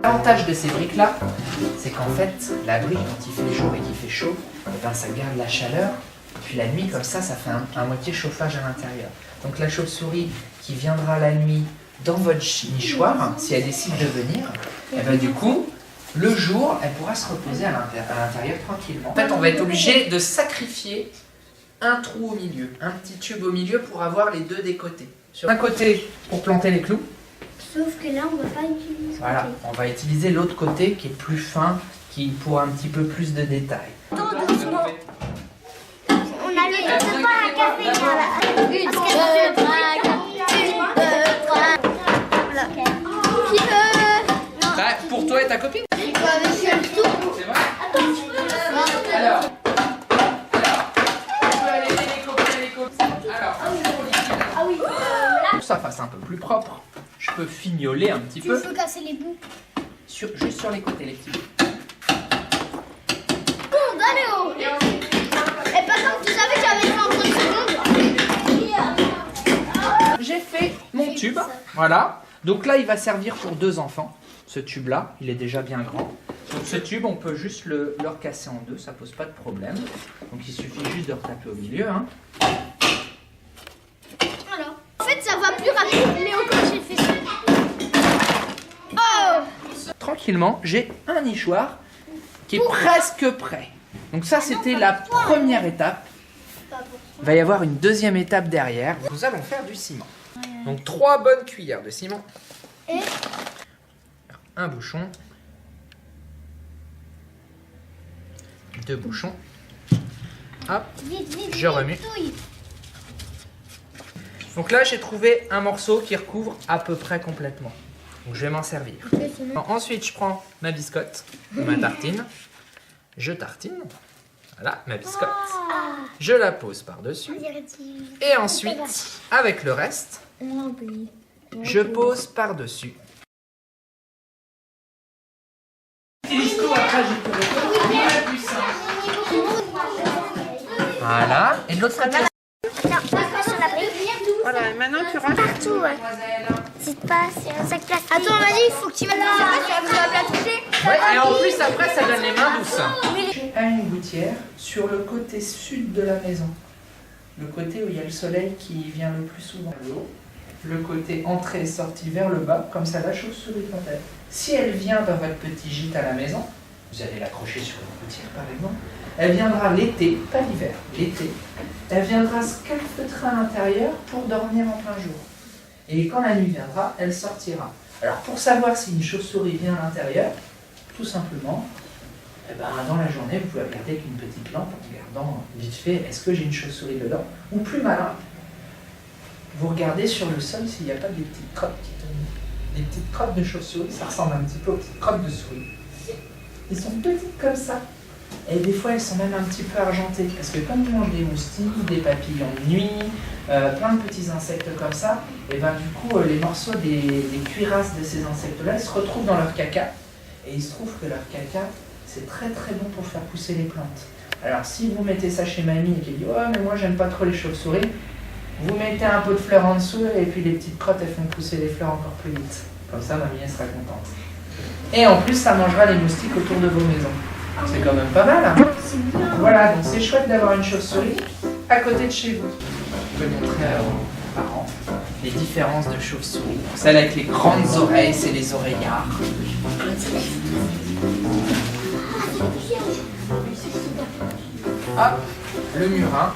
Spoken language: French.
L'avantage de ces briques-là, c'est qu'en fait, la brique, quand il fait jour et qu'il fait chaud, eh ben, ça garde la chaleur. Et puis la nuit, comme ça fait un moitié chauffage à l'intérieur. Donc la chauve-souris qui viendra la nuit dans votre nichoir, si elle décide de venir, et ben, du coup, le jour, elle pourra se reposer à l'intérieur tranquillement. En fait, on va être obligé de sacrifier un trou au milieu, un petit tube au milieu pour avoir les deux des côtés. Sur un côté pour planter les clous. Sauf que là, on va pas utiliser ce Voilà, côté. on va utiliser l'autre côté qui est plus fin, qui pour un petit peu plus de détails. Attends, doucement. On a le temps de boire un café là. Une, deux, trois. Qui veut? Bah, pour toi et ta copine. Il faut avec le tout. C'est vrai. Alors, on peut aller les copains. Alors, Ah oui. pour que ça fasse un peu plus propre, je peux fignoler un petit Tu peu, peux casser les bouts. juste sur les côtés, les petits bouts. Bon, allez oh. Et par contre, tu savais que j'avais fait en 30 secondes. J'ai fait mon tube, voilà. Donc là, il va servir pour 2 enfants. Ce tube-là, il est déjà bien grand. Donc ce tube, on peut juste le recasser en 2, ça pose pas de problème. Donc il suffit juste de retaper au milieu. Hein. Alors, en fait, ça va plus rapide. Léo, quand j'ai fait ça. Oh. Tranquillement, j'ai un nichoir qui est presque prêt. Donc ça, c'était la première étape. Il va y avoir une deuxième étape derrière. Nous allons faire du ciment. Donc 3 bonnes cuillères de ciment. Et un bouchon. 2 bouchons. Hop, vite, je remue. touille. Donc là, j'ai trouvé un morceau qui recouvre à peu près complètement. Donc je vais m'en servir. Bon, ensuite, je prends ma biscotte, ou ma tartine. Je tartine. Voilà, ma biscotte. Je la pose par-dessus. Et ensuite, avec le reste, je pose par-dessus. Voilà. Et de l'autre côté. Voilà, et maintenant tu ranges Partout, ouais. C'est pas, c'est un sac plastique. Attends, vas-y, il faut que tu mettes dans ça, tu vas la toucher. Ouais, et en plus, après, ça donne les mains douces. À une gouttière sur le côté sud de la maison. Le côté où il y a le soleil qui vient le plus souvent. Le côté entrée et sortie vers le bas, comme ça la chauve-souris quand elle. Si elle vient dans votre petit gîte à la maison, vous allez l'accrocher sur une gouttière par exemple, elle viendra l'été, pas l'hiver, l'été, elle viendra se calfeutrer à l'intérieur pour dormir en plein jour. Et quand la nuit viendra, elle sortira. Alors pour savoir si une chauve-souris vient à l'intérieur, tout simplement, eh ben, dans la journée, vous pouvez regarder avec une petite lampe en regardant vite fait, est-ce que j'ai une chauve-souris dedans? Ou plus malin, vous regardez sur le sol s'il n'y a pas des petites crottes qui tombent. Des petites crottes de chauve-souris, ça ressemble un petit peu aux petites crottes de souris. Elles sont petites comme ça. Et des fois, elles sont même un petit peu argentées. Parce que comme ils mangent des moustiques, des papillons de nuit, plein de petits insectes comme ça, et ben du coup, les morceaux des cuirasses de ces insectes-là, ils se retrouvent dans leur caca. Et il se trouve que leur caca, c'est très très bon pour faire pousser les plantes. Alors si vous mettez ça chez mamie et qu'elle dit « Oh, mais moi j'aime pas trop les chauves-souris », vous mettez un pot de fleurs en dessous et puis les petites crottes, elles font pousser les fleurs encore plus vite. Comme ça, mamie, elle sera contente. Et en plus, ça mangera les moustiques autour de vos maisons. C'est quand même pas mal, hein? Voilà, donc c'est chouette d'avoir une chauve-souris à côté de chez vous. Je vais montrer à vos parents les différences de chauve-souris. Celle avec les grandes oreilles, c'est les oreillards. Hop, le murin.